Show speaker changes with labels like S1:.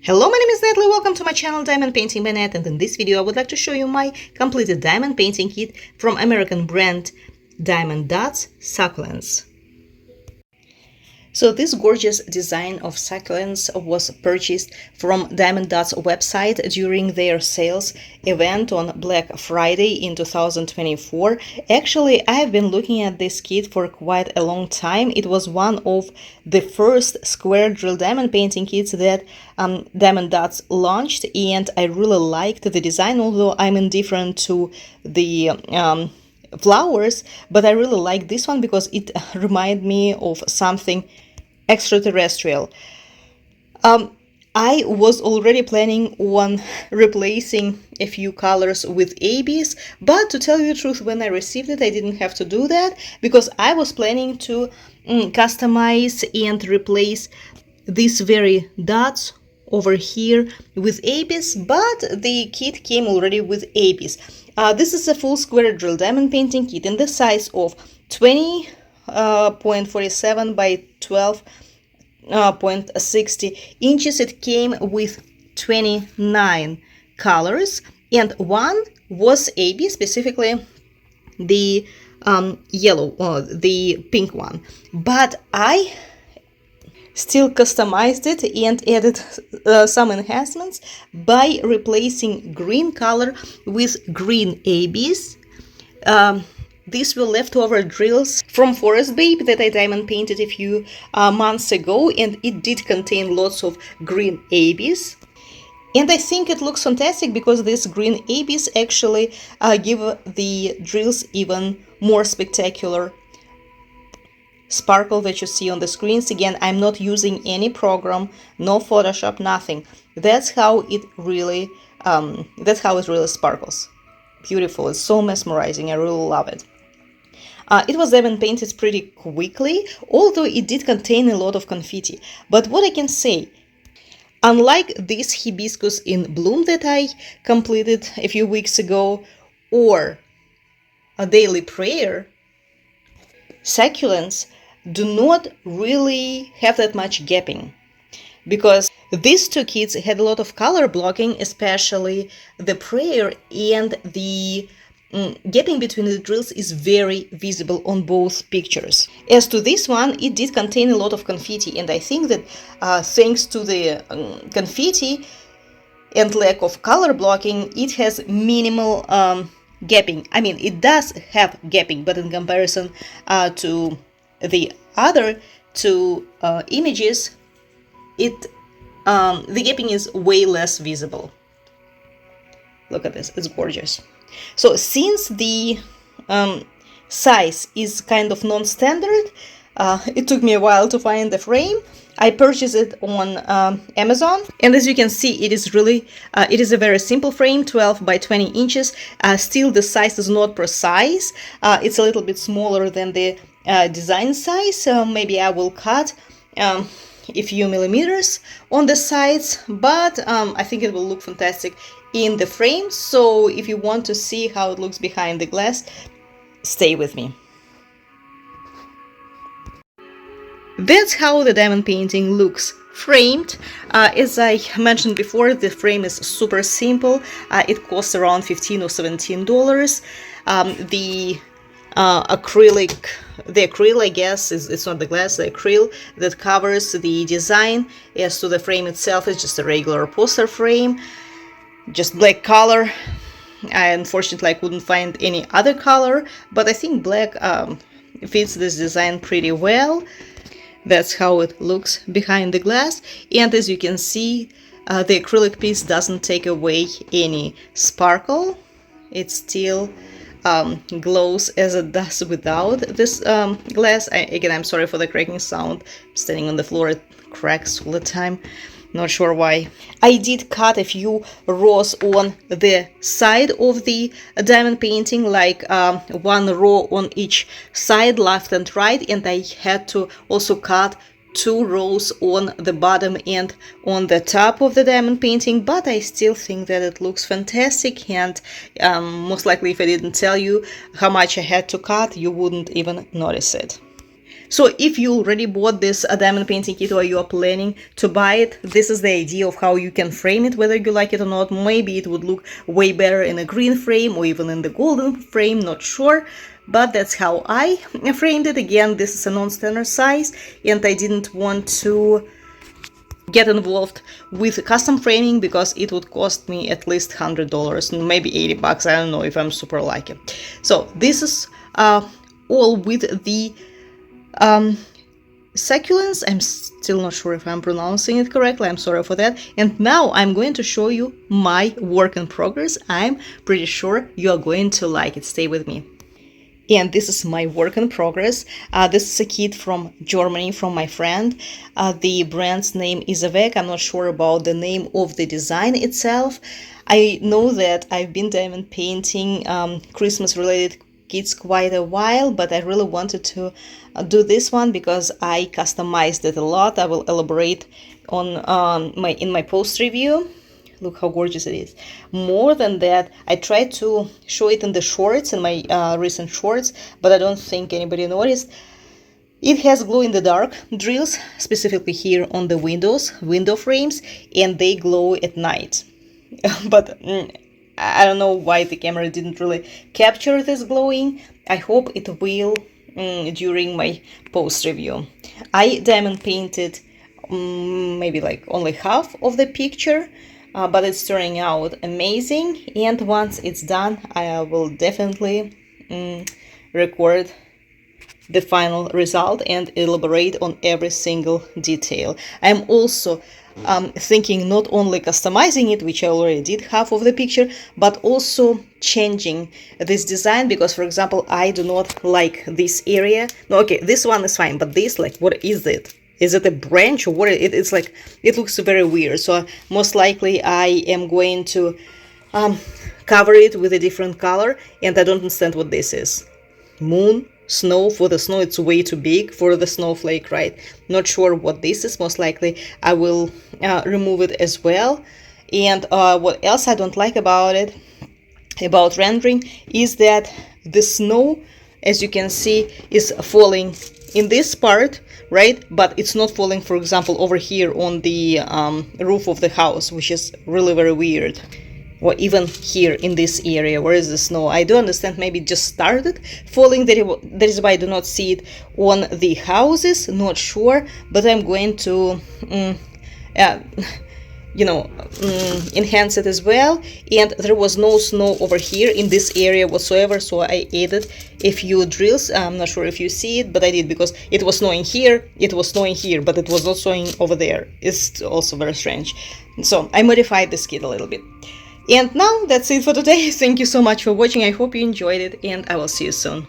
S1: Hello, my name is Natalie, welcome to my channel Diamond Painting by Nat, and in this video I would like to show you my completed diamond painting kit from American brand Diamond Dotz Succulents. So this gorgeous design of succulents was purchased from Diamond Dotz website during their sales event on Black Friday in 2024. Actually, I have been looking at this kit for quite a long time. It was one of the first square drill diamond painting kits that Diamond Dotz launched, and I really liked the design, although I'm indifferent to the flowers, but I really like this one because it reminded me of something extraterrestrial. I was already planning on replacing a few colors with ABs, but to tell you the truth, when I received it, I didn't have to do that because I was planning to customize and replace these very dots over here with ABs, but the kit came already with ABs. This is a full square drill diamond painting kit in the size of 20.47 by 12.60 inches. It came with 29 colors, and one was AB, specifically the yellow, the pink one. But I still customized it and added some enhancements by replacing green color with green ABs. These were leftover drills from Forest Babe that I diamond painted a few months ago, and it did contain lots of green ABs. And I think it looks fantastic because these green ABs actually give the drills even more spectacular sparkle that you see on the screens. Again, I'm not using any program, no Photoshop, nothing. That's how it really sparkles. Beautiful. It's so mesmerizing. I really love it. It was diamond painted pretty quickly, although it did contain a lot of confetti. But what I can say, unlike this hibiscus in bloom that I completed a few weeks ago, or a daily prayer, succulents do not really have that much gapping, because these two kits had a lot of color blocking, especially the prayer, and the gapping between the drills is very visible on both pictures. As to this one, it did contain a lot of confetti, and I think that thanks to the confetti and lack of color blocking, it has minimal gapping. I mean, it does have gapping, but in comparison to the other two images, the gapping is way less visible. Look at this, it's gorgeous. So since the size is kind of non-standard, it took me a while to find the frame. I purchased it on Amazon, and as you can see, it is a very simple frame, 12 by 20 inches. Still, the size is not precise. It's a little bit smaller than the design size, so maybe I will cut a few millimeters on the sides, but I think it will look fantastic in the frame. So if you want to see how it looks behind the glass, stay with me. That's how the diamond painting looks framed. As I mentioned before, the frame is super simple. It costs around $15 or $17. The acryl, I guess, it's not the glass, the acryl that covers the design. As to the frame itself, it's just a regular poster frame, just black color. Unfortunately, I couldn't find any other color, but I think black fits this design pretty well. That's how it looks behind the glass, and as you can see, the acrylic piece doesn't take away any sparkle. It still glows as it does without this glass. Again, I'm sorry for the cracking sound. I'm standing on the floor, it cracks all the time. Not sure why. I did cut a few rows on the side of the diamond painting, like one row on each side, left and right, and I had to also cut 2 rows on the bottom and on the top of the diamond painting, but I still think that it looks fantastic, and most likely if I didn't tell you how much I had to cut, you wouldn't even notice it. So if you already bought this diamond painting kit or you are planning to buy it, this is the idea of how you can frame it, whether you like it or not. Maybe it would look way better in a green frame or even in the golden frame, not sure. But that's how I framed it. Again, this is a non-standard size, and I didn't want to get involved with custom framing because it would cost me at least $100, maybe $80. I don't know if I'm super lucky. So this is all with the Succulents. I'm still not sure if I'm pronouncing it correctly. I'm sorry for that. And now I'm going to show you my work in progress. I'm pretty sure you are going to like it. Stay with me. And this is my work in progress. This is a kit from Germany, from my friend. The brand's name is Avec. I'm not sure about the name of the design itself. I know that I've been diamond painting Christmas-related kits quite a while, but I really wanted to do this one because I customized it a lot. I will elaborate on in my post review. Look how gorgeous it is. More than that, I tried to show it in the shorts, in my recent shorts, but I don't think anybody noticed. It has glow-in-the-dark drills, specifically here on the window frames, and they glow at night. But I don't know why the camera didn't really capture this glowing. I hope it will during my post review. I diamond painted maybe like only half of the picture, but it's turning out amazing, and once it's done I will definitely record the final result and elaborate on every single detail. I'm also thinking not only customizing it, which I already did half of the picture, but also changing this design, because for example I do not like this area. No, okay, this one is fine, but this, like, what is it? Is it a branch or what? It's like, it looks very weird. So most likely I am going to cover it with a different color, and I don't understand what this is. Moon, snow. For the snow it's way too big for the snowflake, right? Not sure what this is. Most likely I will remove it as well. And what else I don't like about it, about rendering, is that the snow, as you can see, is falling in this part, right? But it's not falling, for example, over here on the roof of the house, which is really very weird. Or even here in this area, where is the snow? I do understand maybe it just started falling. That is why I do not see it on the houses. Not sure, but I'm going to enhance it as well. And there was no snow over here in this area whatsoever, so I added a few drills. I'm not sure if you see it, but I did, because it was snowing here, it was snowing here, but it was not snowing over there. It's also very strange. So I modified this kit a little bit. And now that's it for today. Thank you so much for watching. I hope you enjoyed it, and I will see you soon.